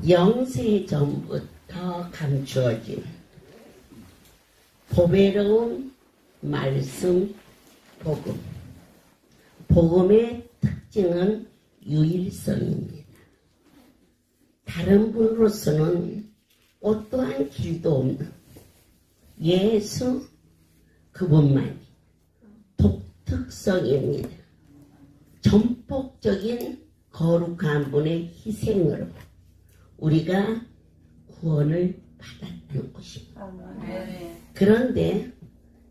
영세 전부터 감추어진 보배로운 말씀 복음. 복음의 특징은 유일성입니다. 다른 분으로서는 어떠한 길도 없는 예수 그분만이 독특성입니다. 전폭적인 거룩한 분의 희생으로 우리가 구원을 받았다는 것입니다. 그런데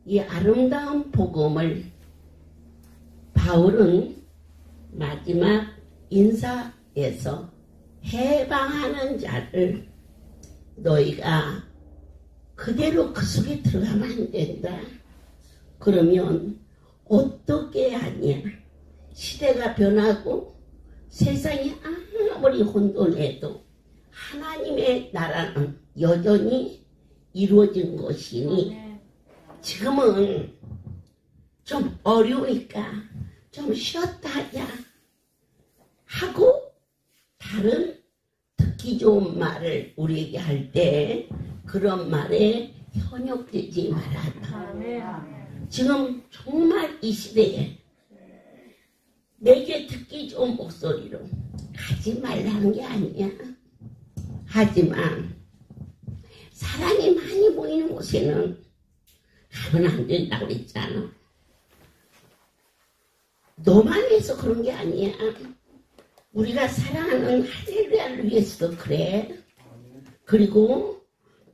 이 아름다운 복음을 바울은 마지막 인사에서 해방하는 자를 너희가 그대로 그 속에 들어가면 안 된다. 그러면 어떻게 하냐. 시대가 변하고 세상이 아무리 혼돈해도 하나님의 나라는 여전히 이루어진 것이니 지금은 좀 어려우니까 좀 쉬었다 하자 하고 다른 듣기 좋은 말을 우리에게 할 때 그런 말에 현혹되지 말아라. 지금 정말 이 시대에 내게 듣기 좋은 목소리로 하지 말라는 게 아니야. 하지만 사람이 많이 모이는 곳에는 가면 안 된다고 그랬잖아. 너만 해서 그런 게 아니야. 우리가 사랑하는 할렐루야를 위해서도 그래. 그리고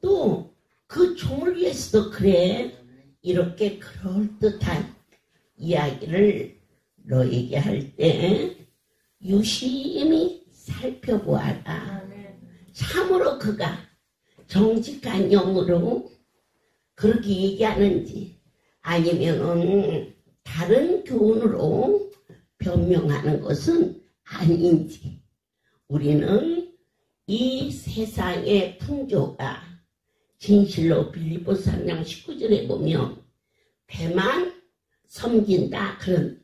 또 그 종을 위해서도 그래. 이렇게 그럴듯한 이야기를 너에게 할 때 유심히 살펴보아라. 참으로 그가 정직한 영으로 그렇게 얘기하는지 아니면은 다른 교훈으로 변명하는 것은 아닌지. 우리는 이 세상의 풍조가 진실로 빌립보서 3장 19절에 보면 배만 섬긴다 그런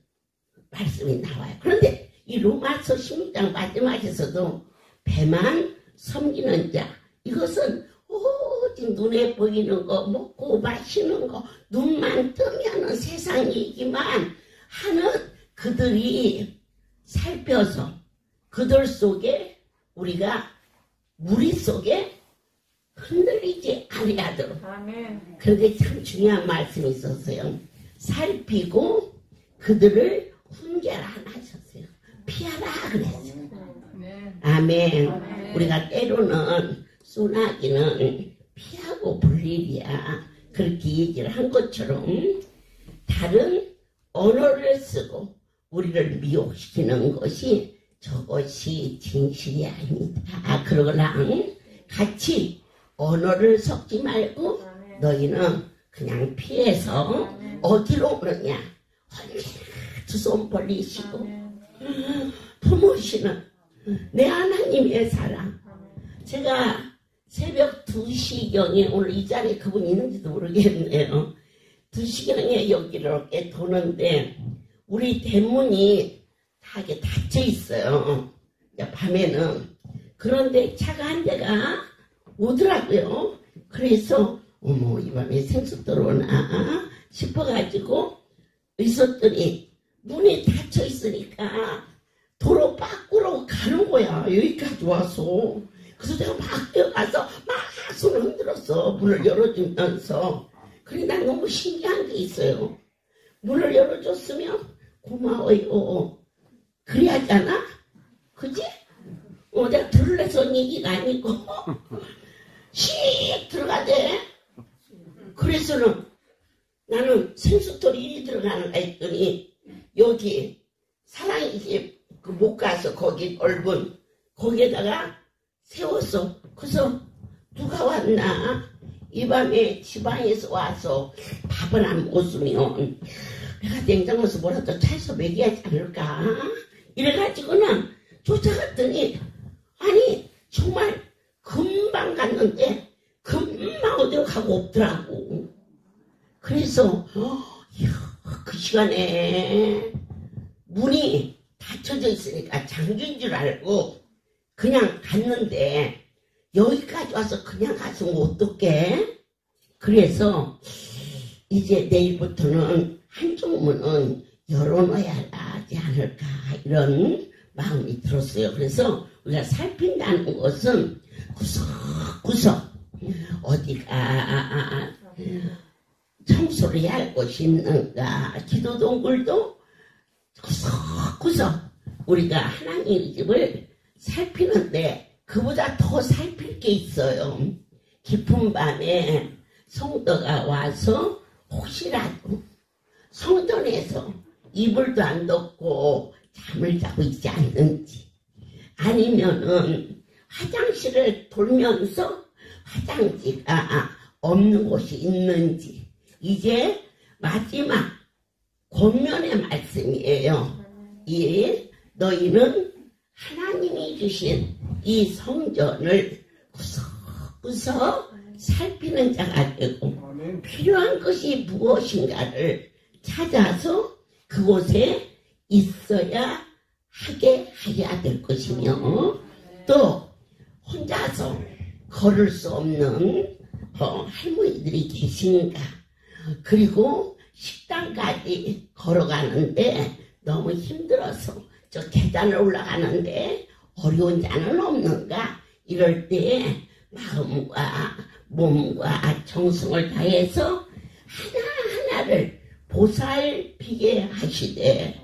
말씀이 나와요. 그런데 이 로마서 16장 마지막에서도 배만 섬기는 자, 이것은 오직 눈에 보이는 거, 먹고 마시는 거, 눈만 뜨면 세상이기만 하는 그들이 살펴서 그들 속에 우리가 무리 속에 흔들리지 아니하도록. 그게 참 중요한 말씀이 있었어요. 살피고 그들을 훈계라 안 하셨어요. 피하라 그랬어요. 아멘. 우리가 때로는 소나기는 피하고 볼 일이야. 그렇게 얘기를 한 것처럼 다른 언어를 쓰고 우리를 미혹시키는 것이 저것이 진실이 아니다. 그러고랑 같이 언어를 섞지 말고 너희는 그냥 피해서 어디로 오느냐. 언제나 두 손 벌리시고 품으시는 내 하나님의 사랑. 제가 새벽 2시경에 오늘 이 자리에 그분이 있는지도 모르겠네요. 2시경에 여기를 이렇게 도는데 우리 대문이 다 이렇게 닫혀 있어요. 밤에는. 그런데 차가 한 대가 오더라고요. 그래서 어머 이 밤에 생수 들어오나 싶어가지고 있었더니 문이 닫혀 있으니까 도로 밖으로 가는 거야. 여기까지 와서. 그래서 내가 막 뛰어가서 막 손을 흔들었어. 문을 열어주면서. 그래 난 너무 신기한 게 있어요. 문을 열어줬으면 고마워요. 그래야잖아. 그지? 내가 들으려서 온 얘기가 아니고 씩 들어가대. 그래서는 나는 생수돌이 들어가는가 했더니 여기 사랑이 집 그 못 가서 거기 넓은 거기에다가 세웠어. 그래서 누가 왔나? 이 밤에 지방에서 와서 밥을 안 먹었으면 내가 냉장고에서 뭐라도 차에서 먹여야지 않을까? 이래가지고는 쫓아갔더니 아니 정말 금방 갔는데 금방 어디로 가고 없더라고. 그래서 그 시간에 문이 닫혀져 있으니까 잠긴 줄 알고 그냥 갔는데 여기까지 와서 그냥 갔으면 어떡해? 그래서 이제 내일부터는 한쪽 문은 열어놔야 하지 않을까 이런 마음이 들었어요. 그래서 우리가 살핀다는 것은 구석구석 어디가 청소를 해야 할 곳이 있는가, 기도동굴도 구석구석 우리가 하나님의 집을 살피는데 그보다 더 살필 게 있어요. 깊은 밤에 성도가 와서 혹시라도 성전에서 이불도 안 덮고 잠을 자고 있지 않는지, 아니면은 화장실을 돌면서 화장지가 없는 곳이 있는지, 이제 마지막 권면의 말씀이에요. 이 너희는 하나님이 주신 이 성전을 구석구석 살피는 자가 되고 필요한 것이 무엇인가를 찾아서 그곳에 있어야 하게 해야 될 것이며, 또 혼자서 걸을 수 없는 할머니들이 계신가, 그리고 식당까지 걸어가는데 너무 힘들어서 저 계단을 올라가는데 어려운 자는 없는가, 이럴 때 마음과 몸과 정성을 다해서 하나하나를 보살피게 하시되,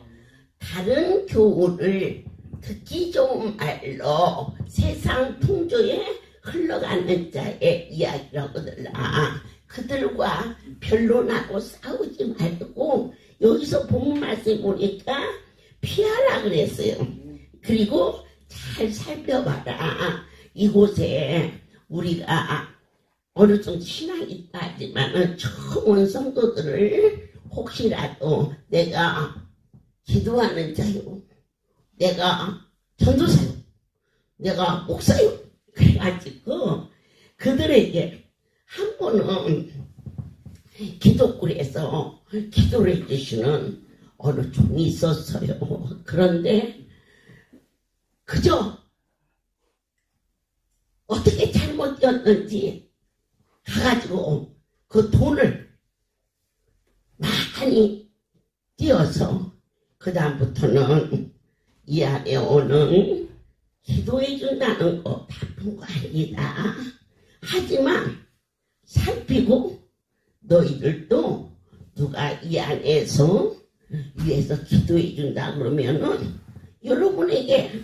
다른 교훈을 듣기 좋은 말로 세상 풍조에 흘러가는 자의 이야기라고들 그들과 변론하고 싸우지 말고 여기서 본문 말씀 보니까 피하라 그랬어요. 그리고 잘 살펴봐라. 이곳에 우리가 어느 정도 신앙이 있다 하지만 처음 온 성도들을 혹시라도 내가 기도하는 자요, 내가 전도사요, 내가 목사요, 그래가지고 그들에게 한 번은 기독굴에서 기도를 해주시는 어느 종이 있었어요. 그런데 그저 어떻게 잘못되었는지 가가지고 그 돈을 많이 띄어서 그 다음부터는 이 안에 오는 기도해 준다는 거 나쁜 거 아니다. 하지만 살피고 너희들도 누가 이 안에서 위에서 기도해 준다 그러면은 여러분에게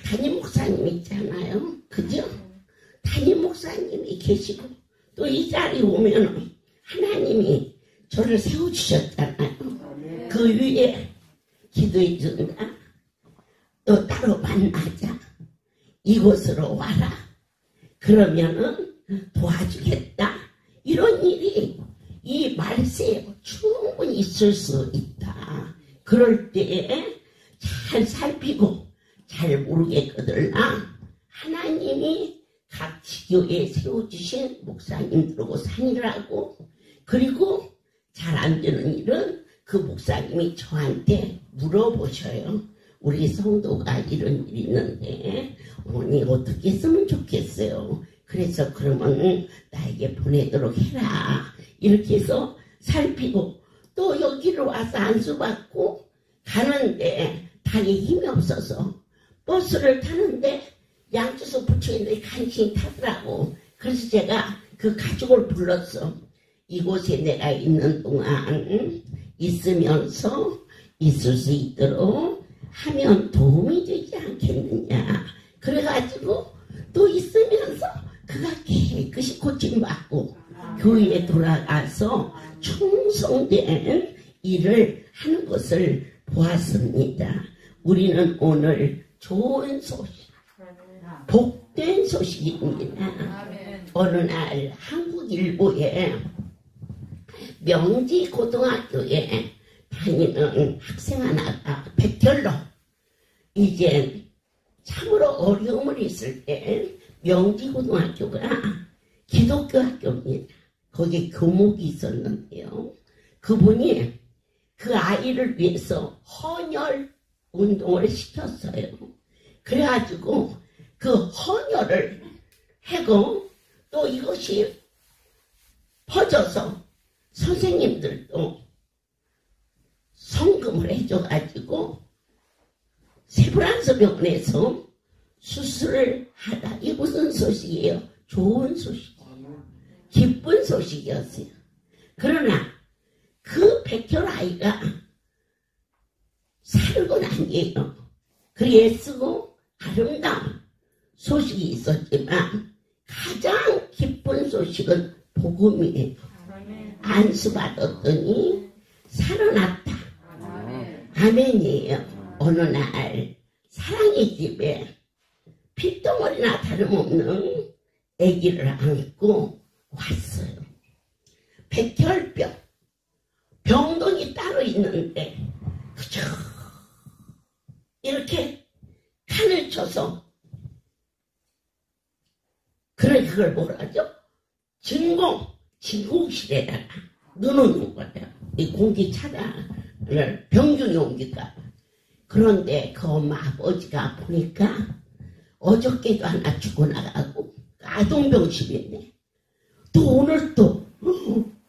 담임 목사님 있잖아요. 그죠? 담임 목사님이 계시고 또 이 자리에 오면은 하나님이 저를 세워주셨잖아요. 그 위에 기도해 준다. 또 따로 만나자. 이곳으로 와라. 그러면은 도와주겠다. 이런 일이 이 말세에 충분히 있을 수 있다. 그럴 때에 잘 살피고 잘 모르겠거들나 하나님이 각 지교에 세워주신 목사님들하고 상의하고, 그리고 잘 안 되는 일은 그 목사님이 저한테 물어보셔요. 우리 성도가 이런 일이 있는데 어머니 어떻게 했으면 좋겠어요. 그래서 그러면 나에게 보내도록 해라. 이렇게 해서 살피고, 또 여기로 와서 안수받고 가는데 다리에 힘이 없어서 버스를 타는데 양주소 부처님들이 간신히 타더라고. 그래서 제가 그 가족을 불렀어. 이곳에 내가 있는 동안 있으면서 있을 수 있도록 하면 도움이 되지 않겠느냐. 그래가지고 또 있으면서 그가 깨끗이 고침받고 교회에 돌아가서 충성된 일을 하는 것을 보았습니다. 우리는 오늘 좋은 소식, 복된 소식입니다. 어느 날 한국일보에 명지고등학교에 다니는 학생 하나가 백혈로 이제 참으로 어려움을 있을 때 명지고등학교가 기독교 학교입니다. 거기에 교목이 있었는데요. 그분이 그 아이를 위해서 헌혈 운동을 시켰어요. 그래가지고 그 헌혈을 하고 또 이것이 퍼져서 선생님들도 성금을 해줘가지고 세브란스 병원에서 수술을 하다. 이 무슨 소식이에요? 좋은 소식이에요. 기쁜 소식이었어요. 그러나 그 백혈 아이가 살고 난뒤에요. 그 예쓰고 아름다운 소식이 있었지만 가장 기쁜 소식은 복음이에요. 안수받았더니 살아났다. 아멘이에요. 어느 날 사랑의 집에 핏덩어리나 다름없는 아기를 안고 왔어요. 백혈병 병동이 따로 있는데 그저 이렇게 칸을 쳐서 그걸 뭐라죠? 진공실에다가 넣어놓는 거예요. 이 공기 차단을 병균이 옮길까. 그런데 그 엄마 아버지가 보니까 어저께도 하나 죽어나가고 아동병실이네. 또 오늘 또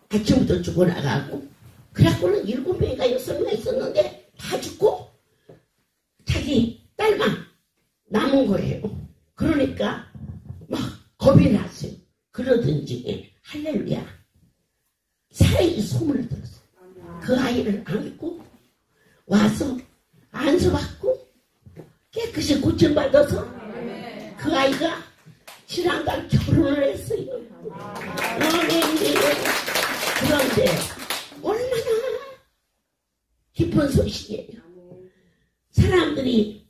아침부터 죽어나가고 그래갖고는 7명인가 6명 있었는데 다 죽고 자기 딸만 남은 거예요. 그러니까 막 겁이 났어요. 그러든지 할렐루야 살아있는 소문을 들었어요. 그 아이를 안고 와서 안수받고 깨끗이 고침받아서 그 아이가 지난달 결혼을 했어요. 그런데 얼마나 기쁜 소식이에요. 사람들이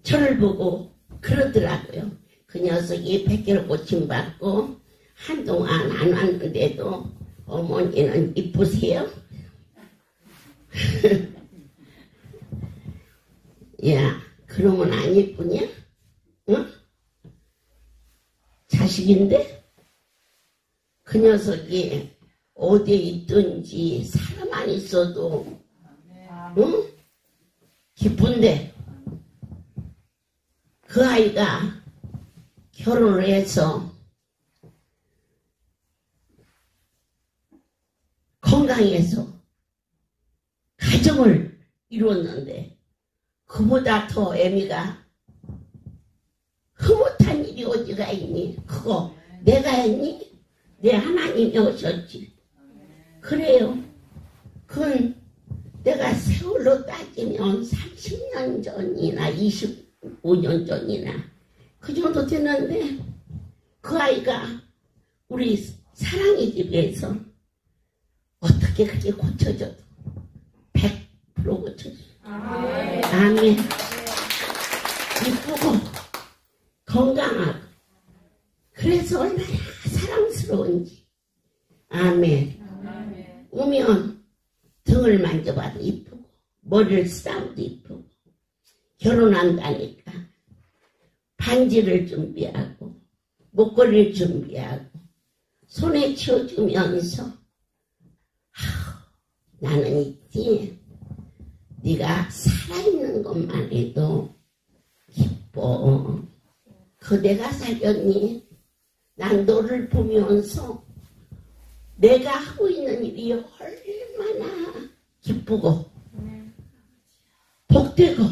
저를 보고 그러더라고요. 그 녀석이 백혈 고침받고 한동안 안 왔는데도 어머니는 이쁘세요? 야, 그러면 안 이쁘냐? 응? 자식인데? 그 녀석이 어디에 있든지 사람 안 있어도 응? 기쁜데 그 아이가 결혼을 해서 건강해서 가정을 이루었는데 그보다 더 애미가 흐뭇한 일이 어디가 있니? 그거 내가 했니? 내 하나님이 오셨지. 그래요. 그건 내가 세월로 따지면 30년 전이나 25년 전이나 그 정도 되는데 그 아이가 우리 사랑의 집에서 어떻게 그렇게 고쳐져도 100% 고쳐져. 아멘. 이쁘고 건강하고 그래서 얼마나 사랑스러운지. 아멘. 오면 등을 만져봐도 이쁘고 머리를 쓰다도 이쁘고 결혼한다니까 반지를 준비하고 목걸이를 준비하고 손에 쥐어주면서 나는 있지. 네가 살아있는 것만 해도 기뻐. 그대가 살렸니? 난 너를 보면서 내가 하고 있는 일이 얼마나 기쁘고 복되고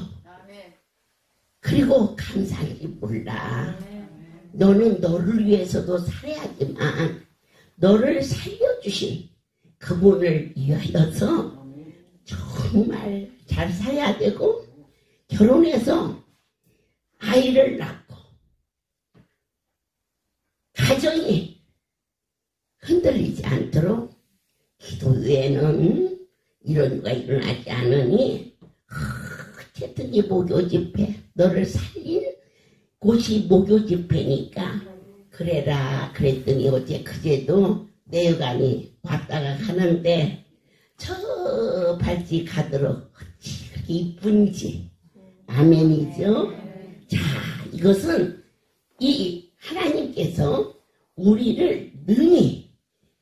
그리고 감사할지 몰라. 너는 너를 위해서도 살아야지만 너를 살려주신 그분을 위하여서 정말 잘 살아야 되고 결혼해서 아이를 낳고 가정이 흔들리지 않도록 기도회에는 이런 거가 일어나지 않으니 어쨌든지 목요 집회 너를 살린 곳이 목요 집회니까 그래라 그랬더니 어제 그제도 내여간이 왔다가 가는데 저 발찌 가도록 어찌 그렇게 이쁜지. 아멘이죠. 자, 이것은 이 하나님께서 우리를 능히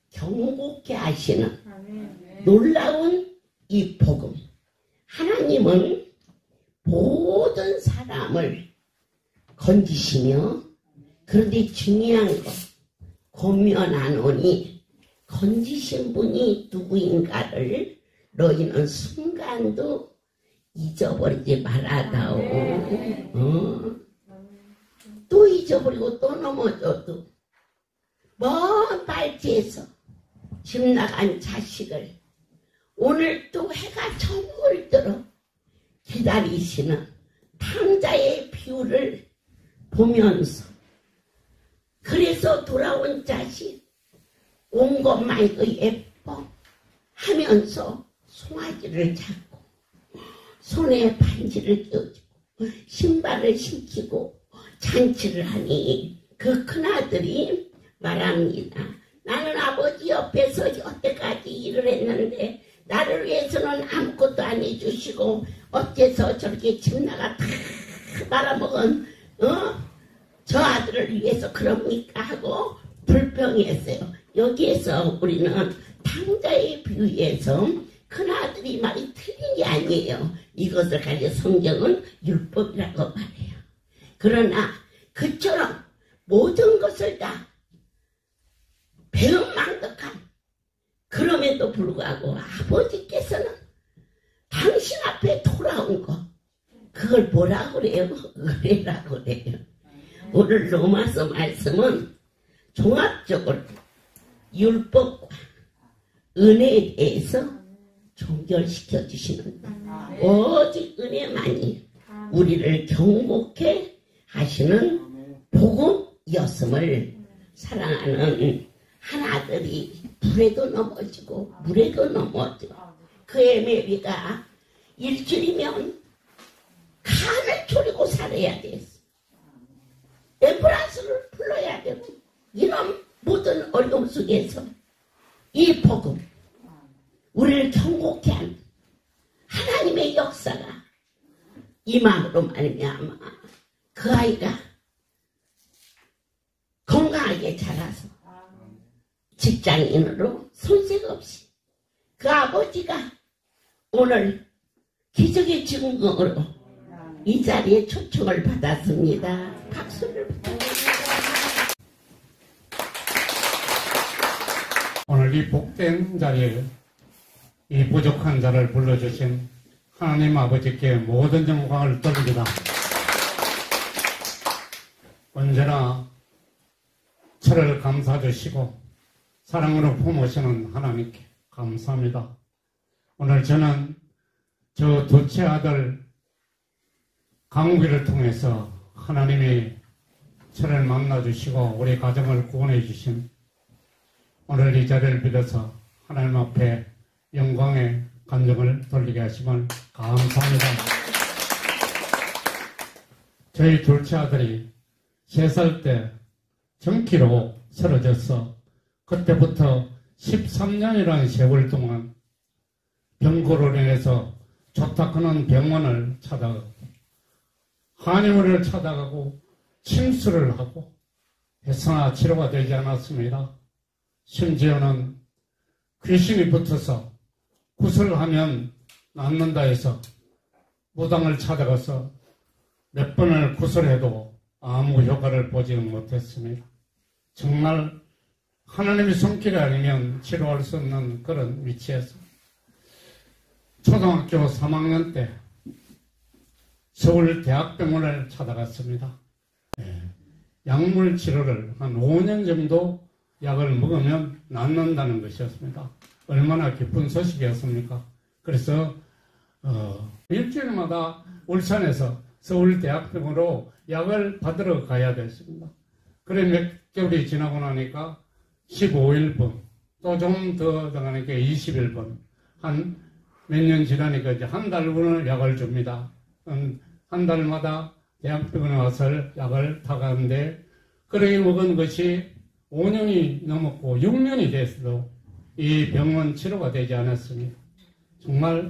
경고케 하시는 놀라운 이 복음. 하나님은 모든 사람을 건지시며 그런데 중요한 거 고면하노니 건지신 분이 누구인가를 너희는 순간도 잊어버리지 말아다오. 또 잊어버리고 또 넘어져도 먼 발치에서 집 나간 자식을 오늘 또 해가 저물 들어 기다리시는 탕자의 비유를 보면서 그래서 돌아온 자식 온 것만 예뻐 하면서 송아지를 잡고 손에 반지를 껴주고 신발을 신기고 잔치를 하니 그 큰아들이 말합니다. 나는 아버지 옆에서 여태까지 일을 했는데 나를 위해서는 아무것도 안 해주시고 어째서 저렇게 집 나가 다 말아먹은 저 아들을 위해서 그럽니까 하고 불평했어요. 여기에서 우리는 탕자의 비유에서 큰아들이 말이 틀린 게 아니에요. 이것을 가지고 성경은 율법이라고 말해요. 그러나 그처럼 모든 것을 다 배은망덕한 그럼에도 불구하고 아버지께서는 당신 앞에 돌아온 거 그걸 뭐라고 그래요? 은혜라고 그래요. 오늘 로마서 말씀은 종합적으로 율법과 은혜에 대해서 종결시켜 주시는데 오직 은혜만이 우리를 경고케 하시는 복음이었음을 사랑하는 한 아들이 불에도 넘어지고 물에도 넘어지고 그 에메비가 일주일이면 간을 졸이고 살아야 됐어. 앰뷸런스를 불러야 되고 이런 모든 어려움 속에서 이 복음 우리를 경고케 한 하나님의 역사가 임함으로 말미암아 그 아이가 건강하게 자라서 직장인으로 손색 없이 그 아버지가 오늘 기적의 증거로 이 자리에 초청을 받았습니다. 박수를 부탁드립니다. 오늘 이 복된 자리에 이 부족한 자를 불러주신 하나님 아버지께 모든 영광을 돌립니다. 언제나 저를 감사주시고 사랑으로 품으시는 하나님께 감사합니다. 오늘 저는 저 둘째 아들 강욱이를 통해서 하나님이 저를 만나주시고 우리 가정을 구원해 주신 오늘 이 자리를 빌어서 하나님 앞에 영광의 감정을 돌리게 하심을 감사합니다. 저희 둘째 아들이 3살 때 정기로 쓰러져서 그때부터 13년이라는 세월 동안 병고로 인해서 좋다크는 병원을 찾아가고 한의원을 찾아가고 침수를 하고 했으나 치료가 되지 않았습니다. 심지어는 귀신이 붙어서 구슬하면 낫는다 해서 무당을 찾아가서 몇 번을 구슬해도 아무 효과를 보지는 못했습니다. 정말 하나님의 손길이 아니면 치료할 수 없는 그런 위치에서 초등학교 3학년 때 서울대학병원을 찾아갔습니다. 약물 치료를 한 5년 정도 약을 먹으면 낫는다는 것이었습니다. 얼마나 기쁜 소식이었습니까? 그래서 일주일마다 울산에서 서울대학병원으로 약을 받으러 가야 됐습니다. 그래 몇 개월이 지나고 나니까 15일분, 또 좀 더 나가니까 20일분, 한 몇 년 지나니까 이제 한 달분을 약을 줍니다. 한 달마다 대학병원에 와서 약을 타가는데 그렇게 먹은 것이 5년이 넘었고 6년이 됐어도 이 병원 치료가 되지 않았습니다. 정말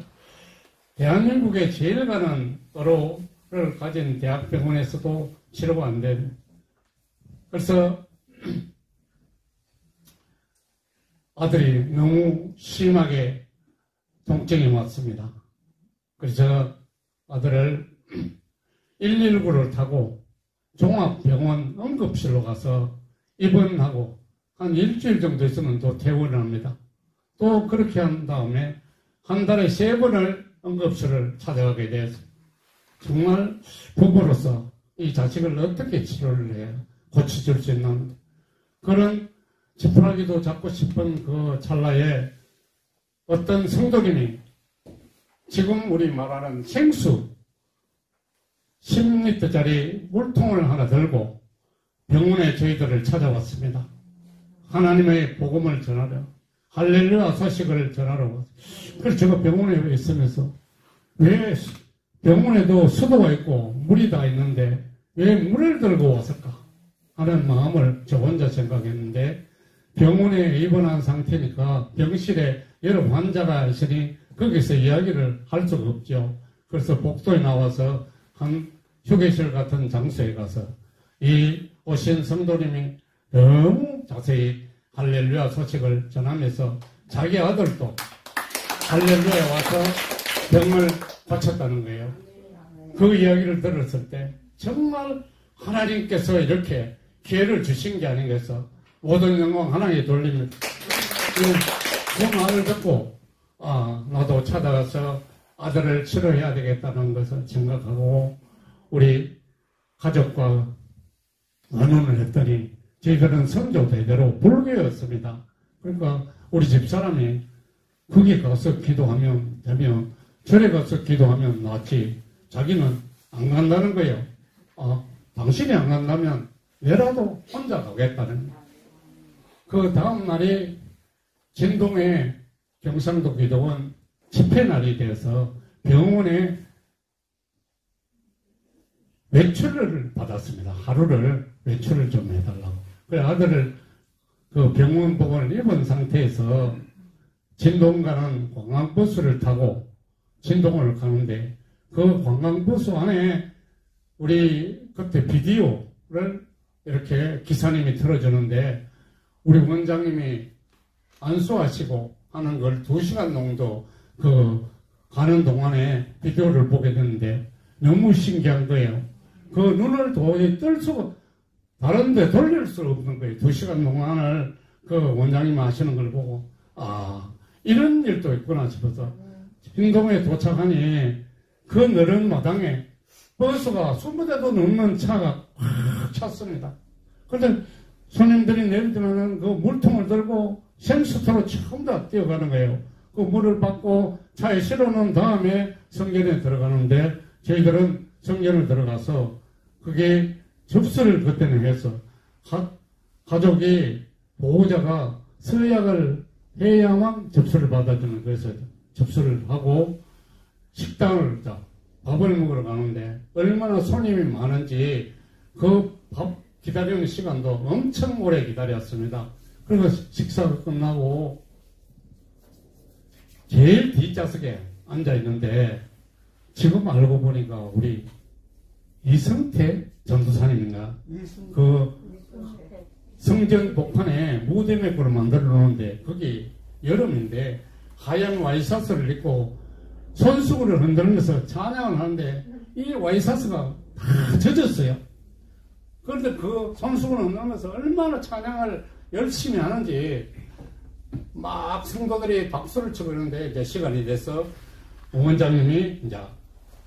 대한민국에 제일 가는 의료를 가진 대학병원에서도 치료가 안 되는. 그래서 아들이 너무 심하게 통증이 왔습니다. 그래서 아들을 119를 타고 종합병원 응급실로 가서 입원하고 한 일주일 정도 있으면 또 퇴원을 합니다. 또 그렇게 한 다음에 한 달에 3번을 응급실을 찾아가게 되어서 정말 부모로서 이 자식을 어떻게 치료를 해야 고쳐줄 수 있는 그런 지푸라기도 잡고 싶은 그 찰나에 어떤 성도님이 지금 우리 말하는 생수 10리터짜리 물통을 하나 들고 병원에 저희들을 찾아왔습니다. 하나님의 복음을 전하려 할렐루야 소식을 전하러. 그래서 제가 병원에 있으면서 왜 병원에도 수도가 있고 물이 다 있는데 왜 물을 들고 왔을까 하는 마음을 저 혼자 생각했는데 병원에 입원한 상태니까 병실에 여러 환자가 있으니 거기서 이야기를 할 수가 없죠. 그래서 복도에 나와서 한 휴게실 같은 장소에 가서 이 오신 성도님이 너무 자세히 할렐루야 소식을 전하면서 자기 아들도 할렐루야에 와서 병을 고쳤다는 거예요. 그 이야기를 들었을 때 정말 하나님께서 이렇게 기회를 주신 게 아닌가해서 모든 영광 하나님께 돌립니다. 그 말을 듣고 나도 찾아가서 아들을 치료해야 되겠다는 것을 생각하고 우리 가족과 의논을 했더니 저희들은 성조 대대로 불교였습니다. 그러니까 우리 집사람이 거기 가서 기도하면 되면 절에 가서 기도하면 낫지 자기는 안 간다는 거예요. 당신이 안 간다면 내라도 혼자 가겠다는 거예요. 그 다음 날이 진동의 경상도 기도원 집회 날이 되어서 병원에 외출을 받았습니다. 하루를 외출을 좀 해달라고. 그래 아들을 그 병원 복원을 입은 상태에서 진동 가는 관광버스를 타고 진동을 가는데 그 관광버스 안에 우리 그때 비디오를 이렇게 기사님이 틀어주는데 우리 원장님이 안수하시고 하는 걸 2시간 정도 그 가는 동안에 비디오를 보게 됐는데 너무 신기한 거예요. 그 눈을 도저히 뜰 수가 다른 데 돌릴 수 없는 거예요. 2시간 동안을 그 원장님 하시는 걸 보고 이런 일도 있구나 싶어서 진동에 도착하니 그 넓은 마당에 버스가 20대도 넘는 차가 확 찼습니다. 그런데 손님들이 내릴 때는 그 물통을 들고 생수터로 처음 다 뛰어가는 거예요. 그 물을 받고 차에 실어놓은 다음에 성전에 들어가는데 저희들은 성전을 들어가서 그게 접수를 그때는 해서 가족이 보호자가 서약을 해야만 접수를 받아주는 그래서 접수를 하고 식당을 밥을 먹으러 가는데 얼마나 손님이 많은지 그 밥 기다리는 시간도 엄청 오래 기다렸습니다. 그리고 식사가 끝나고 제일 뒷좌석에 앉아있는데 지금 알고 보니까 우리 이성태 전도사님인가 그 성전 복판에 무대 맥구를 만들어 놓는데 거기 여름인데 하얀 와이셔츠를 입고 손수건을 흔들면서 찬양을 하는데 이 와이셔츠가 다 젖었어요. 그런데 그 손수건을 흔들면서 얼마나 찬양을 열심히 하는지 막 성도들이 박수를 치고 있는데 이제 시간이 돼서 원장님이 이제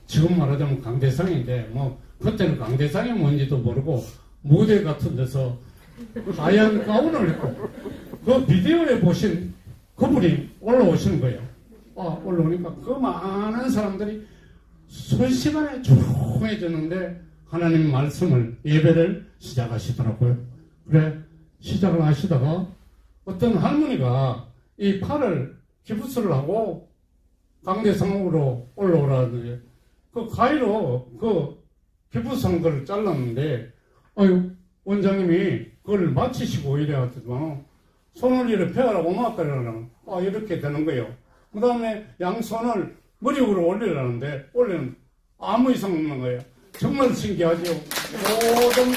지금 말하자면 강대상인데 뭐 그때는 강대상이 뭔지도 모르고 무대 같은 데서 하얀 가운을 입고 그 비디오에 보신 그분이 올라오시는 거예요. 올라오니까 그 많은 사람들이 순식간에 조용해졌는데 하나님 말씀을 예배를 시작하시더라고요. 그래 시작을 하시다가 어떤 할머니가 이 팔을 기부스를 하고 강대상으로 올라오라는데 그 가위로 그 기부스한 걸 잘랐는데 원장님이 그걸 마치시고 이래가지고 손을 이렇게 펴라고 막으라는 이렇게 되는 거예요. 그 다음에 양손을 머리 위로 올리라는데 올리는 아무 이상 없는 거예요. 정말 신기하죠. 모든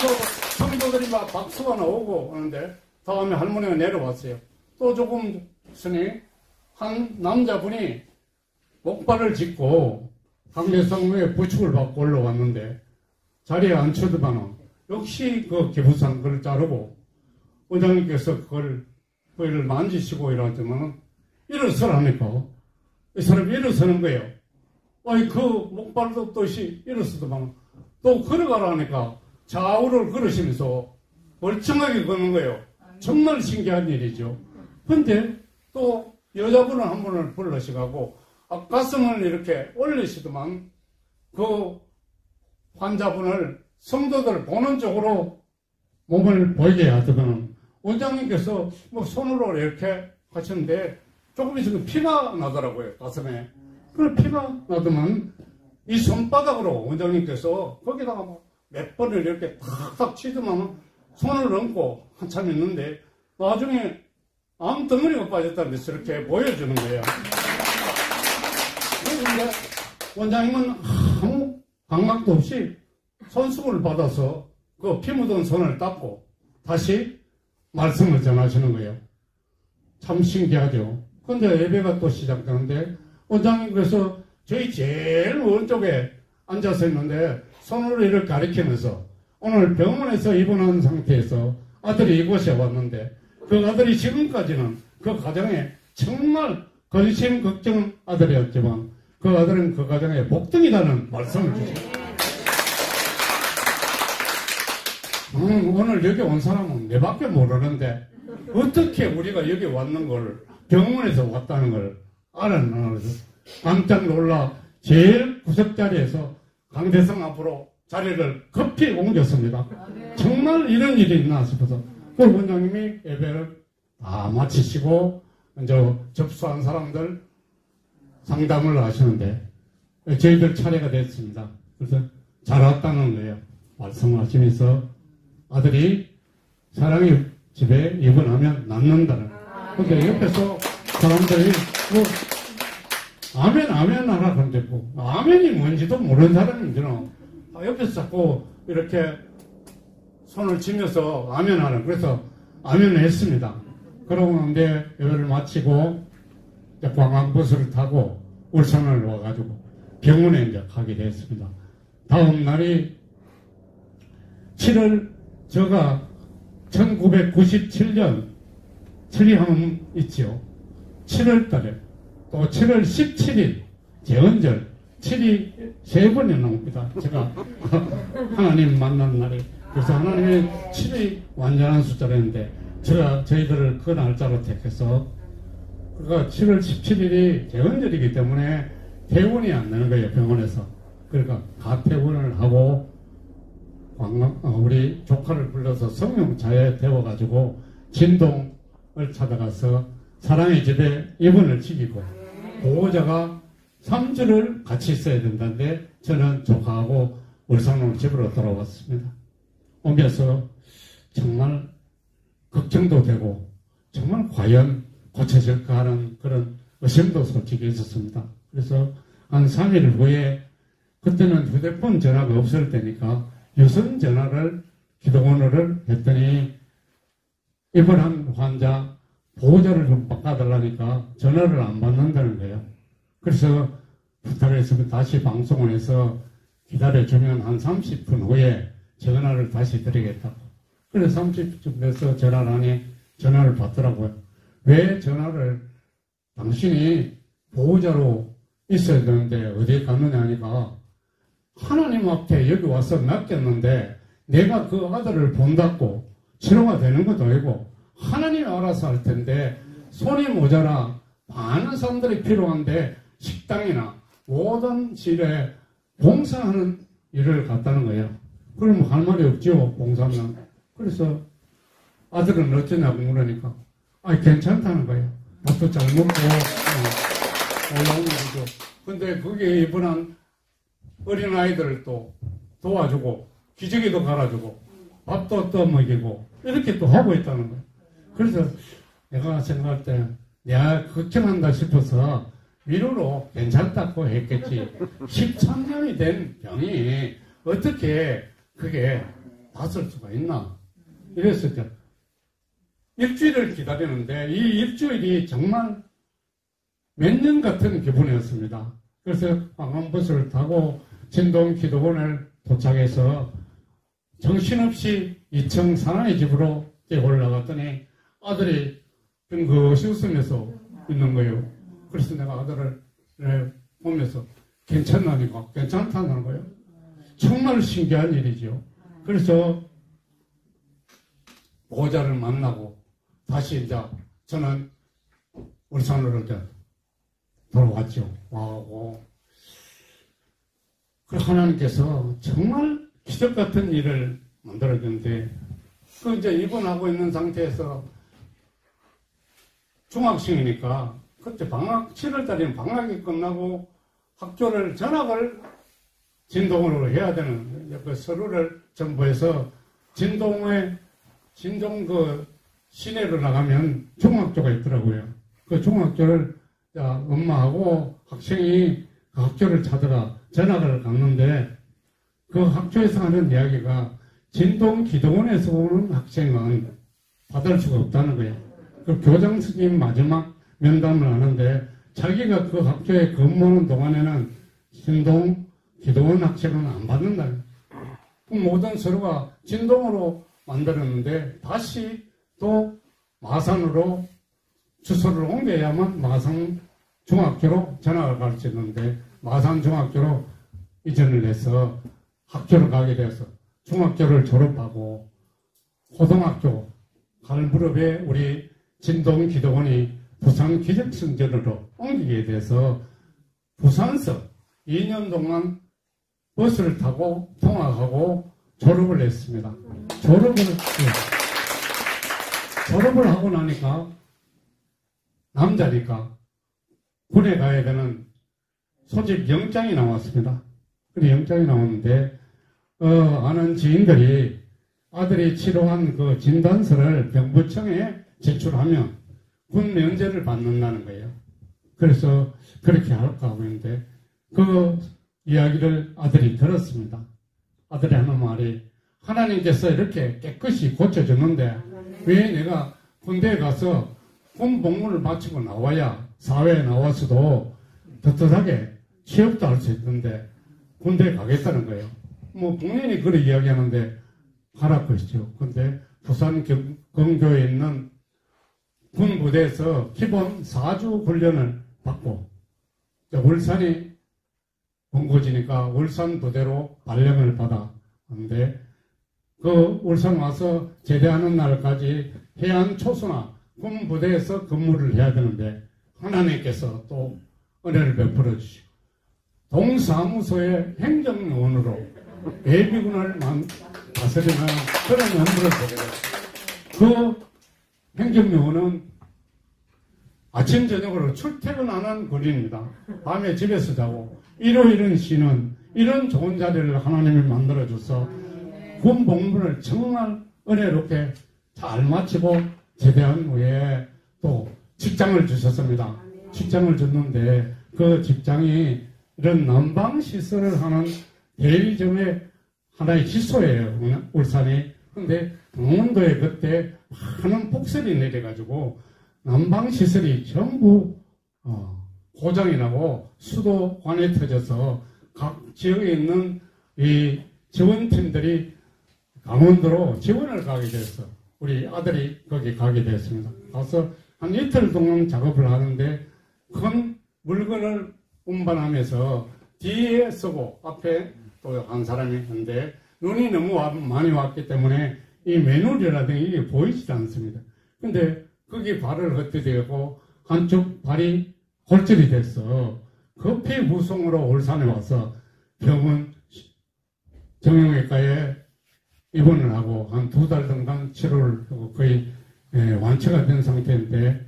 성도들이 막 박수가 나오고 하는데 다음에 할머니가 내려왔어요. 또 조금 있으니 한 남자분이 목발을 짚고 강대상 위에 부축을 받고 올라왔는데 자리에 앉혀두고는 역시 그 기부상 그걸 자르고 원장님께서 그걸 만지시고 이러지만 일어서라니까 이 사람이 일어서는 거예요. 아니 그 목발도 없듯이 일어서더만 또 걸어가라니까 좌우를 걸으시면서 멀쩡하게 걷는 거예요. 정말 신기한 일이죠. 근데 또 여자분을 한 분을 불러시가고 가슴을 이렇게 올리시더만 그 환자분을 성도들 보는 쪽으로 몸을 보이게 하더만 원장님께서 뭐 손으로 이렇게 하셨는데 조금 있으면 피가 나더라고요. 가슴에. 그 피가 나더만 이 손바닥으로 원장님께서 거기다가 뭐 몇 번을 이렇게 탁탁 치더만 손을 얹고 한참 있는데 나중에 암덩어리가 빠졌다면서 이렇게 보여주는 거예요. 그런데 원장님은 아무 감각도 없이 손수건을 받아서 그 피 묻은 손을 닦고 다시 말씀을 전하시는 거예요. 참 신기하죠. 근데 예배가 또 시작되는데 원장님께서 저희 제일 오른쪽에 앉아서 있는데 손으로 이렇게 가리키면서 오늘 병원에서 입원한 상태에서 아들이 이곳에 왔는데 그 아들이 지금까지는 그 가정에 정말 근심 걱정 아들이었지만 그 아들은 그 가정에 복등이라는 말씀을 주셨어요. 오늘 여기 온 사람은 내밖에 모르는데 어떻게 우리가 여기 왔는 걸 병원에서 왔다는 걸 알았나 깜짝 놀라 제일 구석자리에서 강대성 앞으로 자리를 급히 옮겼습니다. 정말 이런 일이 있나 싶어서 그 원장님이 예배를 다 마치시고 이제 접수한 사람들 상담을 하시는데 저희들 차례가 됐습니다. 그래서 잘 왔다는 거예요. 말씀을 하시면서 아들이 사랑의 집에 입원하면 낫는다는. 근데 옆에서 사람들이 뭐 아멘 하라 그런데 뭐 아멘이 뭔지도 모르는 사람인지는 옆에서 자꾸 이렇게 손을 치면서 아멘 하라. 그래서 아멘을 했습니다. 그러고 나는데 예배를 마치고 관광버스를 타고 울산을 와가지고 병원에 이제 가게 됐습니다. 다음 날이 7월 제가 1997년 7이 하면 있죠. 7월 달에 또 7월 17일 제헌절 7이 3번이 나옵니다. 제가 하나님 만난 날이. 그래서 하나님의 7이 완전한 숫자라는데 저희들을 그 날짜로 택해서 그러니까 7월 17일이 제헌절이기 때문에 퇴원이 안 되는 거예요. 병원에서. 그러니까 가퇴원을 하고 우리 조카를 불러서 성령차에 태워가지고 진동을 찾아가서 사랑의 집에 입원을 시키고 보호자가 3주를 같이 있어야 된다는데 저는 조카하고 울산으로 집으로 돌아왔습니다. 오면서 정말 걱정도 되고 정말 과연 고쳐질까 하는 그런 의심도 솔직히 있었습니다. 그래서 한 3일 후에 그때는 휴대폰 전화가 없을 때니까 유선 전화를 기도원을 했더니 입원한 환자 보호자를 좀 바꿔달라니까 전화를 안 받는다는 거예요. 그래서 부탁을 했으면 다시 방송을 해서 기다려주면 한 30분 후에 전화를 다시 드리겠다고. 그래서 30분 돼서 전화를 하니 전화를 받더라고요. 왜 전화를 당신이 보호자로 있어야 되는데 어디에 갔느냐 하니까 하나님 앞에 여기 와서 맡겼는데 내가 그 아들을 본다고 치료가 되는 것도 아니고 하나님이 알아서 할 텐데 손이 모자라 많은 사람들이 필요한데 식당이나 모든 질에 봉사하는 일을 갔다는 거예요. 그러면 할 말이 없죠. 봉사하면. 그래서 아들은 어쩌냐고 물으니까 괜찮다는 거예요. 밥도 잘 먹고 올라오는 거죠. 근데 거기에 입원한 어린아이들을 또 도와주고 기저귀도 갈아주고 밥도 떠먹이고 이렇게 또 하고 있다는 거예요. 그래서 내가 생각할 때 내가 걱정한다 싶어서 위로로 괜찮다고 했겠지. 13년이 된 병이 어떻게 그게 낫을 수가 있나 이랬을 때 일주일을 기다리는데 이 일주일이 정말 몇 년 같은 기분이었습니다. 그래서 관광버스를 타고 진동 기도원을 도착해서 정신없이 2층 사나이 집으로 올라갔더니 아들이 빙긋이 웃으면서 있는 거예요. 그래서 내가 아들을 보면서 괜찮다니까, 괜찮다는 거예요. 정말 신기한 일이죠. 그래서 보호자를 만나고 다시 이제 저는 울산으로 이제 돌아왔죠. 와고. 그 하나님께서 정말 기적 같은 일을 만들어줬는데, 그 이제 입원하고 있는 상태에서 중학생이니까 그때 방학, 7월달에는 방학이 끝나고 학교를 전학을 진동으로 해야 되는 그 서류를 전부해서 진동 그 시내로 나가면 중학교가 있더라고요. 그 중학교를 엄마하고 학생이 그 학교를 찾아가 전학을 갔는데 그 학교에서 하는 이야기가 진동 기도원에서 오는 학생은 받을 수가 없다는 거예요. 그 교장 선생님 마지막 면담을 하는데 자기가 그 학교에 근무하는 동안에는 진동 기도원 학생은 안 받는다. 그 모든 서류가 진동으로 만들었는데 다시 또 마산으로 주소를 옮겨야만 마산 중학교로 전학을 갈 수 있는데 마산 중학교로 이전을 해서 학교를 가게 돼서 중학교를 졸업하고 고등학교 갈 무렵에 우리 진동 기도원이 부산 기적성전으로 옮기게 돼서 부산서 2년 동안 버스를 타고 통학하고 졸업을 했습니다. 졸업을 하고 나니까 남자니까 군에 가야 되는 소집 영장이 나왔습니다. 그 영장이 나왔는데 아는 지인들이 아들이 치료한 그 진단서를 병부청에 제출하면 군 면제를 받는다는 거예요. 그래서 그렇게 할까 하고 있는데 그 이야기를 아들이 들었습니다. 아들이 하는 말이 하나님께서 이렇게 깨끗이 고쳐주는데 왜 내가 군대에 가서 군 복무를 마치고 나와야 사회에 나와서도 떳떳하게 취업도 할 수 있는데 군대에 가겠다는 거예요. 뭐 본인이 그렇게 이야기하는데 가라 것이죠. 근데 부산 경교에 있는 군 부대에서 기본 4주 훈련을 받고 울산이 본고지니까 울산 부대로 발령을 받았는데 그 울산 와서 제대하는 날까지 해안 초소나 군 부대에서 근무를 해야 되는데 하나님께서 또 은혜를 베풀어 주시고 동사무소의 행정요원으로 예비군을 다스리는 그런 업무를 보게 됐어요. 그 행정요원은 아침 저녁으로 출퇴근하는 군인입니다. 밤에 집에서 자고 일요일은 쉬는 이런 좋은 자리를 하나님이 만들어줘서 군 복무를 정말 은혜롭게 잘 마치고 제대한 후에 또 직장을 주셨습니다. 직장을 줬는데 그 직장이 이런 난방시설을 하는 대리점의 하나의 지소예요. 울산이. 근데 강원도에 그때 많은 폭설이 내려가지고 난방시설이 전부 고장이 나고 수도관에 터져서 각 지역에 있는 이 지원팀들이 강원도로 지원을 가게 됐어. 우리 아들이 거기 가게 됐습니다. 가서 한 이틀 동안 작업을 하는데 큰 물건을 운반하면서 뒤에 서고 앞에 또 한 사람이 있는데 눈이 너무 많이 왔기 때문에 이 매놀이라든가 이게 보이지 않습니다. 근데 거기 발을 헛디디고 한쪽 발이 골절이 됐어. 급히 후송으로 울산에 와서 병원 정형외과에 입원을 하고 한 2달 정도 치료를 하고 거의 완치가 된 상태인데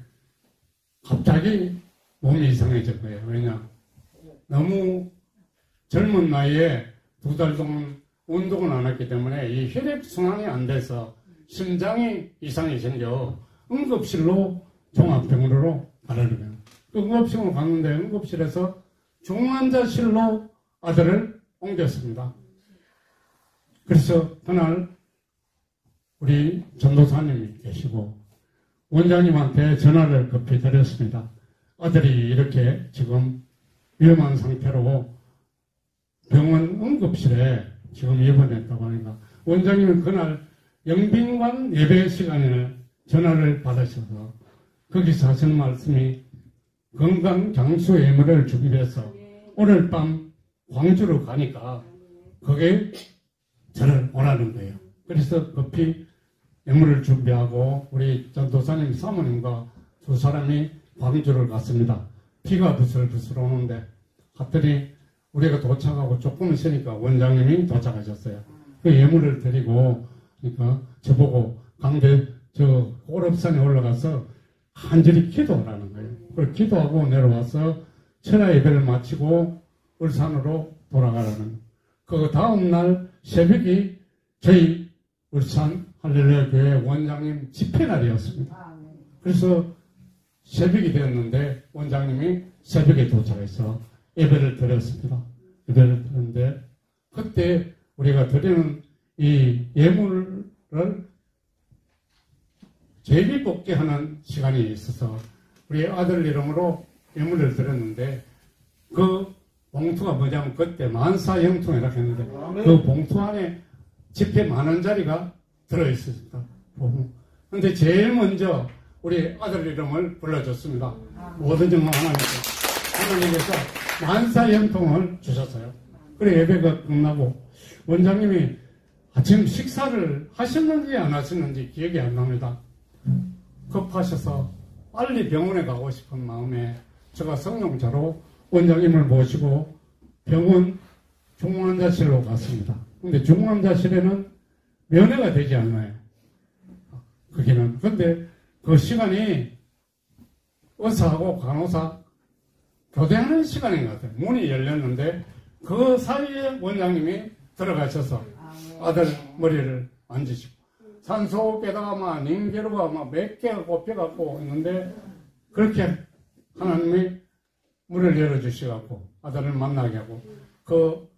갑자기 몸이 이상해진 거예요. 왜냐? 너무 젊은 나이에 2달 동안 운동을 안 했기 때문에 이 혈액순환이 안 돼서 심장이 이상이 생겨 응급실로 종합병원으로 가려면 응급실로 갔는데 응급실에서 중환자실로 아들을 옮겼습니다. 그래서 그날 우리 전도사님이 계시고 원장님한테 전화를 급히 드렸습니다. 아들이 이렇게 지금 위험한 상태로 병원 응급실에 지금 입원했다고 하니까 원장님은 그날 영빈관 예배 시간에 전화를 받으셔서 거기서 하시는 말씀이 건강 장수 예물을 주기 위해서 오늘 밤 광주로 가니까 그게 저를 원하는 거예요. 그래서 급히 예물을 준비하고 우리 전도사님 사모님과 두 사람이 광주를 갔습니다. 비가 부슬부슬 오는데 갔더니 우리가 도착하고 조금 있으니까 원장님이 도착하셨어요. 그 예물을 드리고 그러니까 저보고 강대 저 오릅산에 올라가서 간절히 기도하라는 거예요. 그걸 기도하고 내려와서 천하 예배를 마치고 울산으로 돌아가라는 거예요. 그 다음날 새벽이 저희 울산 할렐루야 교회 원장님 집회 날이었습니다. 그래서 새벽이 되었는데 원장님이 새벽에 도착해서 예배를 드렸습니다. 예배를 드렸는데 그때 우리가 드리는 이 예물을 제비뽑기 하는 시간이 있어서 우리 아들 이름으로 예물을 드렸는데 그 봉투가 뭐냐면 그때 만사형통이라고 했는데 그 봉투 안에 지폐 10,000원짜리가 들어있었습니다. 그런데 제일 먼저 우리 아들 이름을 불러줬습니다. 모든 정말 하나님께서 만사형통을 주셨어요. 그래 예배가 끝나고 원장님이 아침 식사를 하셨는지 안 하셨는지 기억이 안 납니다. 급하셔서 빨리 병원에 가고 싶은 마음에 제가 성령자로 원장님을 모시고 병원 중환자실로 갔습니다. 근데 중환자실에는 면회가 되지 않나요? 거기는. 근데 그 시간이 의사하고 간호사 교대하는 시간인 것 같아요. 문이 열렸는데 그 사이에 원장님이 들어가셔서 아들 머리를 만지시고 산소호흡에다가 막 닝게루가 막 몇 개가 꼽혀갖고 있는데 그렇게 하나님이 문을 열어주셔갖고 아들을 만나게 하고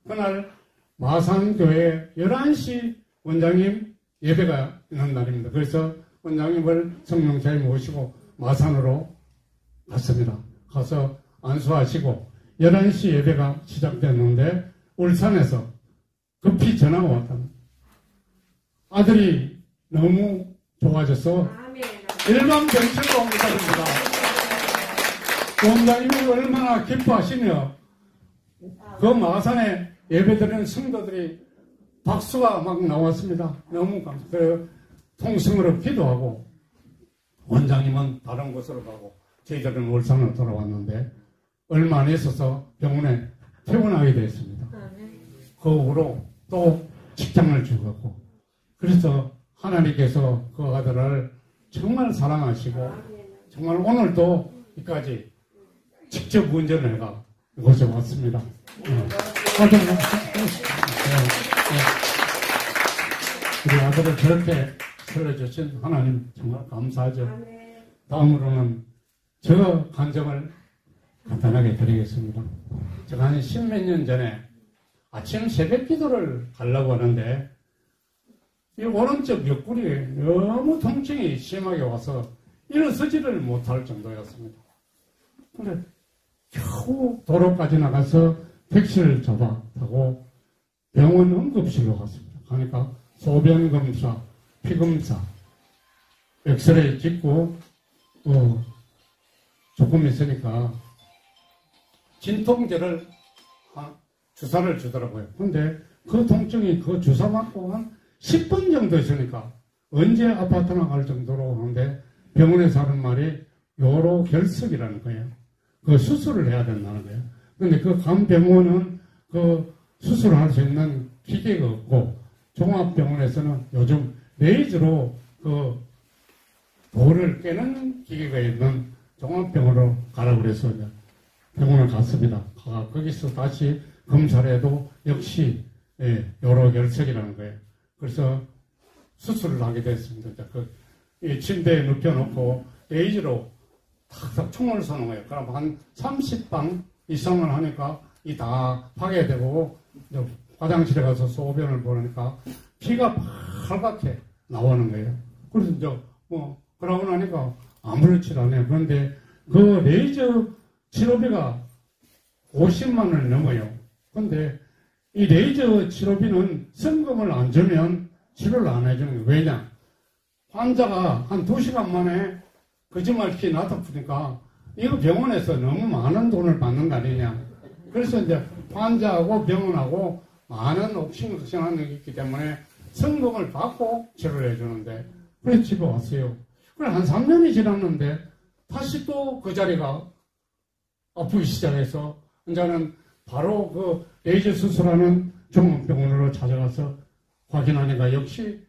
그날 마산교회 11시 원장님 예배가 있는 날입니다. 그래서 원장님을 성령차에 모시고 마산으로 갔습니다. 가서 안수하시고 11시 예배가 시작됐는데 울산에서 급히 전화가 왔답니다. 아들이 너무 좋아져서 일반병실로 옮기다 됩니다. 원장님이 얼마나 기뻐하시며 그 마산에 예배드리는 성도들이 박수가 막 나왔습니다. 너무 감사해요. 통성으로 기도하고 원장님은 다른 곳으로 가고 저희들은 울산으로 돌아왔는데 얼마 안 있어서 병원에 퇴원하게 되었습니다. 그 후로 또 직장을 주고 그래서 하나님께서 그 아들을 정말 사랑하시고 정말 오늘도 여기까지 직접 운전을 해가 이곳에 왔습니다. 우리 아들을 저렇게 살려주신 하나님 정말 감사하죠. 다음으로는 저 간증을 간단하게 드리겠습니다. 제가 한 10몇 년 전에 아침 새벽 기도를 가려고 하는데 이 오른쪽 옆구리에 너무 통증이 심하게 와서 일어서지를 못할 정도였습니다. 근데 겨우 도로까지 나가서 택시를 잡아 타고 병원 응급실로 갔습니다. 가니까 소변 검사, 피 검사, 엑스레이 찍고 조금 있으니까 진통제를 주사를 주더라고요. 근데 그 통증이 그 주사 맞고 한 10분 정도 있으니까 언제 아파트나 갈 정도로 하는데 병원에서 하는 말이 요로결석이라는 거예요. 그 수술을 해야 된다는 거예요. 근데 그 간병원은 그 수술을 할 수 있는 기계가 없고 종합병원에서는 요즘 레이저로 그 돌을 깨는 기계가 있는 종합병원으로 가라고 그래서 병원을 갔습니다. 거기서 다시 검사를 해도 역시 요로결석이라는 거예요. 그래서 수술을 하게 됐습니다. 이 침대에 눕혀놓고 레이저로 탁탁 총을 쏘는 거예요. 그럼 한 30방 이상을 하니까 이 다 파괴되고 화장실에 가서 소변을 보니까 피가 빨갛게 나오는 거예요. 그래서 이제 그러고 나니까 아무렇지도 않아요. 그런데 그 레이저 치료비가 50만 원이 넘어요. 그런데 이 레이저 치료비는 성금을 안 주면 치료를 안 해주는 거예요. 왜냐? 환자가 한 2시간 만에 거짓말기 나타푸니까 이거 병원에서 너무 많은 돈을 받는 거 아니냐. 그래서 이제 환자하고 병원하고 많은 옥신각신하는 게 있기 때문에 성금을 받고 치료를 해주는데, 그래서 집에 왔어요. 그래, 한 3년이 지났는데 다시 또 그 자리가 아프기 시작해서 이제는 바로 그 레이저 수술하는 종합병원으로 찾아가서 확인하니까 역시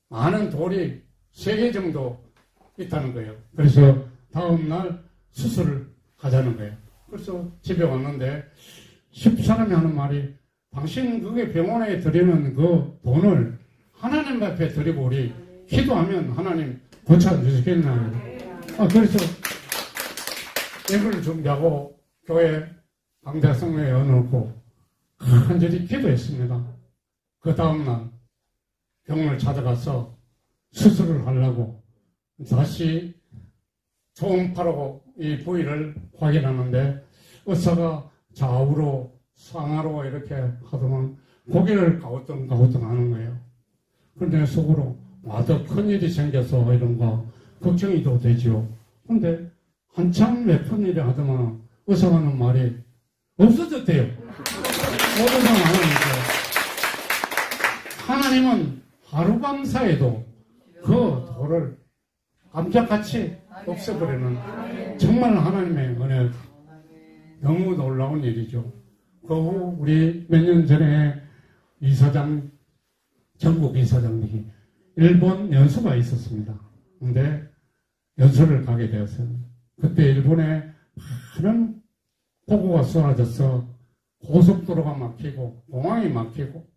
많은 돌이 3개 정도 있다는 거예요. 그래서 다음날 수술을 하자는 거예요. 그래서 집에 왔는데 집사람이 하는 말이, 당신 그게 병원에 드리는 그 돈을 하나님 앞에 드리고 우리 기도하면 하나님 고쳐주시겠나. 그래서 예물을 준비하고 교회 강대성에 넣어놓고 간절히 기도했습니다. 그 다음날 병원을 찾아가서 수술을 하려고 다시 초음파로 이 부위를 확인하는데 의사가 좌우로 상하로 이렇게 하더만 고개를 가우뚱가우뚱 하는 거예요. 그런데 속으로 더 큰일이 생겨서 이런 거 걱정이 더 되죠. 근데 한참 몇 푼 일이 하더만 의사가 하는 말이 없어졌대요. 모든 상황 안 하니까. 하나님은 하루밤 사이에도 그 돌을 깜짝같이 없애버리는 정말 하나님의 은혜, 너무 놀라운 일이죠. 그 후 우리 몇 년 전에 이사장, 전국 이사장님이 일본 연수가 있었습니다. 근데 연수를 가게 되었어요. 그때 일본에 많은 폭우가 쏟아져서 고속도로가 막히고 공항이 막히고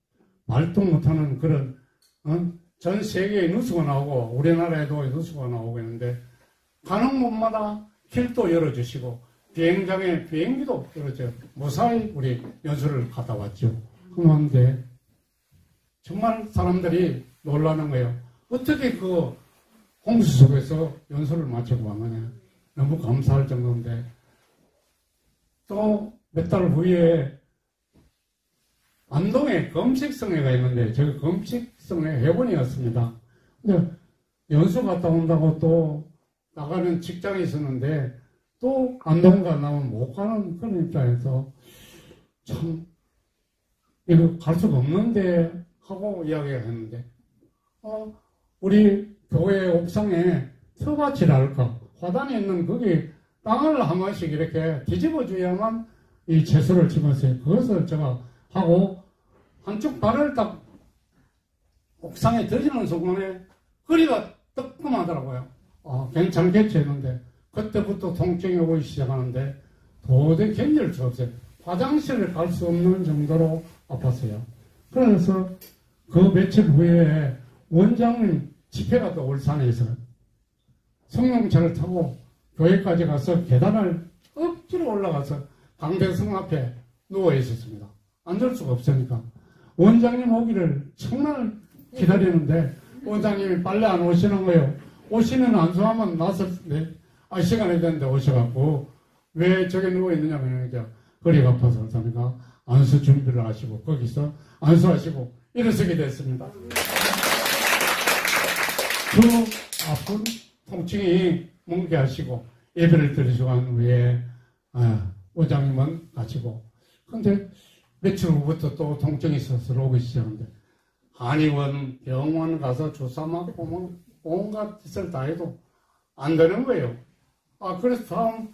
말도 못하는 그런 전 세계에 뉴스가 나오고 우리나라에도 뉴스가 나오고 있는데, 가는 곳마다 길도 열어주시고 비행장에 비행기도 열어줘요. 무사히 우리 연수를 갔다 왔죠. 그런데 정말 사람들이 놀라는 거예요. 어떻게 그 홍수 속에서 연수를 마치고 왔느냐. 너무 감사할 정도인데, 또 몇 달 후에 안동에 금식성회가 있는데 저기 금식성회 회원이었습니다. 근데 연수 갔다 온다고 또 나가는 직장이 있었는데 또 안동 가면 못 가는 그런 입장에서 참 이거 갈 수가 없는데 하고 이야기를 했는데, 우리 교회 옥상에 터밭이라 할까, 화단에 있는 거기 땅을 한 번씩 이렇게 뒤집어 줘야만 이 채소를 집었어요. 그것을 제가 하고 한쪽 발을 딱 옥상에 던지는 순간에 허리가 뜨끔하더라고요. 괜찮겠지 했는데 그때부터 통증이 오기 시작하는데 도저히 견딜 수 없어요. 화장실을 갈 수 없는 정도로 아팠어요. 그래서 그 며칠 후에 원장님 집회가 또 울산에 있어요. 성령차를 타고 교회까지 가서 계단을 억지로 올라가서 강대성 앞에 누워 있었습니다. 앉을 수가 없으니까. 원장님 오기를 정말 기다리는데 원장님이 빨리 안 오시는 거예요. 오시는 안수하면 나서 시간이 됐는데 오셔갖고 왜 저기 누워있느냐 그러니까 허리가 아파서 그러니까 안수 준비를 하시고 거기서 안수하시고 일어서게 됐습니다. 그 아픈 통증이 뭉개하시고 예배를 드리시고 한 후에 원장님은 가시고, 근데 며칠 후부터 또 통증이 스스로 오기 시작하는데 한의원 병원 가서 주사 맞고 온갖 짓을 다 해도 안 되는 거예요. 그래서 다음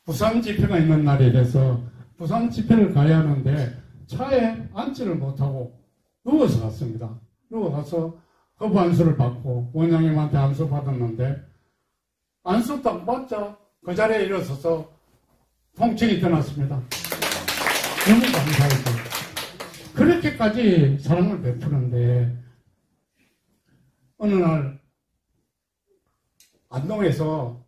부산 집회가 있는 날이라서 부산 집회를 가야 하는데 차에 앉지를 못하고 누워서 갔습니다. 누워가서 허브 안수를 받고 원장님한테 안수 받았는데 안수 딱 받자 그 자리에 일어서서 통증이 떠났습니다. 너무 감사했죠. 그렇게까지 사랑을 베푸는데 어느 날 안동에서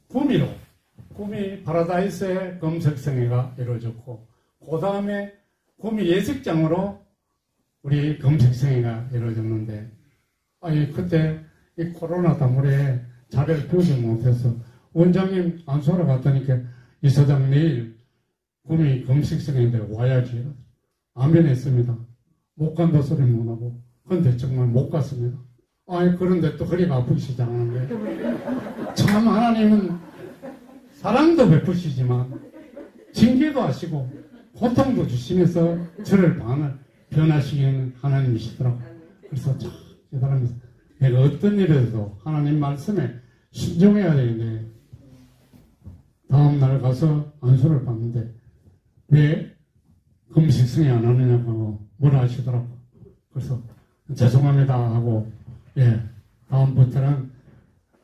구미 파라다이스의 검색성회가 이루어졌고 그 다음에 구미 예식장으로 우리 검색성회가 이루어졌는데 그때 이 코로나 때문에 자리를 비우지 못해서 원장님 안수하러 갔다니까 이사장 내일 구미 검색성회인데 와야지. 안 변했습니다. 못 간다 소리 못 하고. 근데 정말 못 갔습니다. 아니, 그런데 또 허리가 아프기 시작하는데. 참, 하나님은 사랑도 베푸시지만, 징계도 하시고, 고통도 주시면서 저를 변화시키는 하나님이시더라고요. 그래서 참, 깨달으면서, 내가 어떤 일에도 하나님 말씀에 순종해야 되는데, 다음날 가서 안수를 받는데, 왜 금식성이 안 하느냐고 뭐라 하시더라고요. 그래서, 죄송합니다 하고, 예, 다음부터는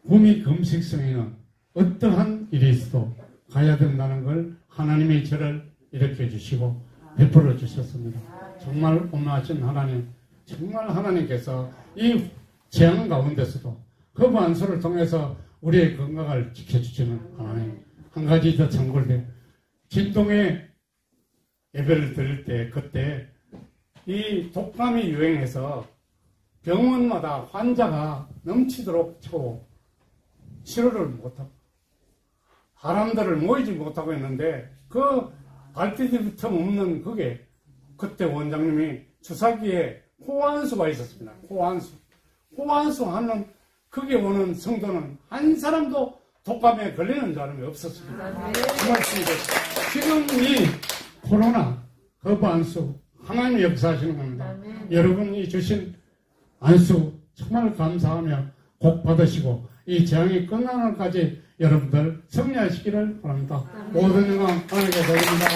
구미 금식성에는 어떠한 일이 있어도 가야 된다는 걸 하나님이 저를 일으켜 주시고 베풀어 주셨습니다. 정말 온화하신 하나님, 정말 하나님께서 이 재앙 가운데서도 거부 안수를 통해서 우리의 건강을 지켜주시는 하나님. 한 가지 더 참고를 해요. 진동에 예배를 드릴 때 그때 이 독감이 유행해서 병원마다 환자가 넘치도록 채워 치료를 못하고 사람들을 모이지 못하고 있는데 그 갈대기부터 없는 그게 그때 원장님이 주사기에 호환수가 있었습니다. 호환수 하는 그게 오는 성도는 한 사람도 독감에 걸리는 사람이 없었습니다. 그 말씀이죠. 지금 이 코로나 거부 안수 하나님이 역사하시는 겁니다. 여러분이 주신 안수 정말 감사하며 복 받으시고 이 재앙이 끝나는 날까지 여러분들 승리하시기를 바랍니다. 모든 영광 하나님께 드립니다.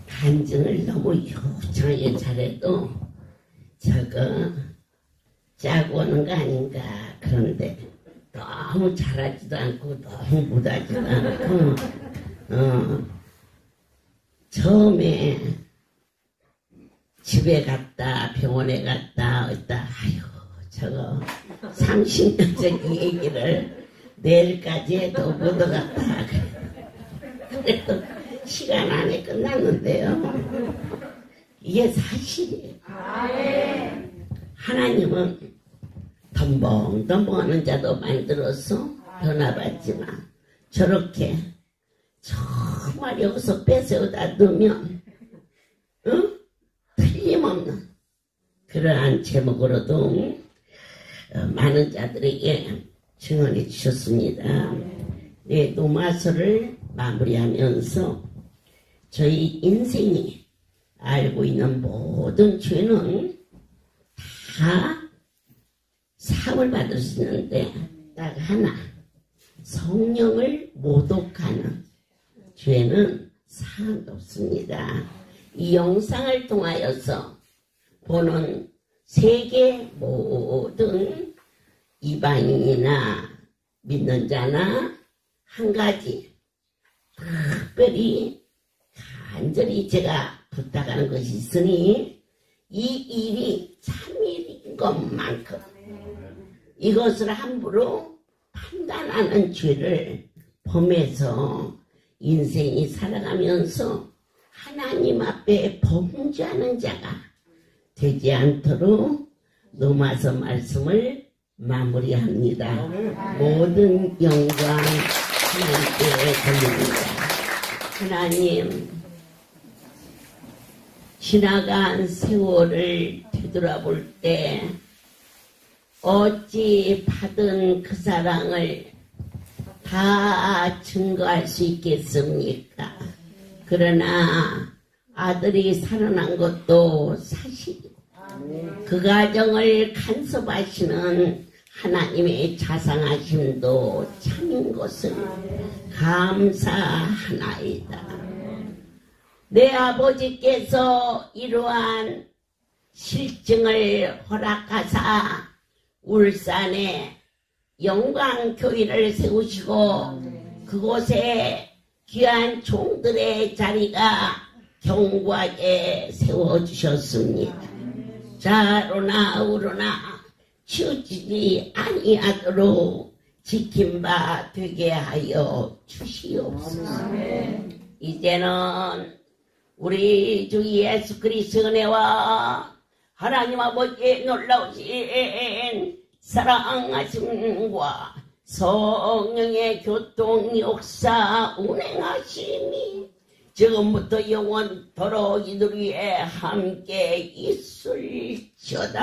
간증을 너무 요청하게 잘해도 저거 짜고 오는 거 아닌가. 그런데 너무 잘하지도 않고 너무 못하지도 않고 처음에 집에 갔다 병원에 갔다 어디다 아유 저거 30년 전 이 얘기를 내일까지 해도 못 오갔다. 그래도 시간 안에 끝났는데요. 이게 사실이에요. 하나님은 덤벙덤벙하는 자도 만들어서 변화받지만 저렇게 정말 여기서 뺏어다 넣으면 틀림없는 그러한 제목으로도 많은 자들에게 증언해 주셨습니다. 네, 노마서를 마무리하면서 저희 인생이 알고 있는 모든 죄는 다 사함을 받을 수 있는데 딱 하나 성령을 모독하는 죄는 사함도 없습니다. 이 영상을 통하여서 보는 세계 모든 이방인이나 믿는 자나 한 가지 특별히 간절히 제가 부탁하는 것이 있으니 이 일이 참일인 것만큼 이것을 함부로 판단하는 죄를 범해서 인생이 살아가면서 하나님 앞에 범죄하는 자가 되지 않도록 로마서 말씀을 마무리합니다. 모든 영광 하나님께 돌립니다. 하나님, 지나간 세월을 되돌아볼 때 어찌 받은 그 사랑을 다 증거할 수 있겠습니까? 그러나 아들이 살아난 것도 사실이고 그 가정을 간섭하시는 하나님의 자상하심도 참인 것을 감사하나이다. 내 아버지께서 이러한 실증을 허락하사 울산에 영광교회를 세우시고 그곳에 귀한 종들의 자리가 견고하게 세워주셨습니다. 자로나 우로나 치우치지 아니하도록 지킴바 되게 하여 주시옵소서. 이제는 우리 주 예수 그리스도의 은혜와 하나님 아버지의 놀라우신 사랑하심과 성령의 교통 역사 운행하심이 지금부터 영원토록 이들 위에 함께 있을지어다.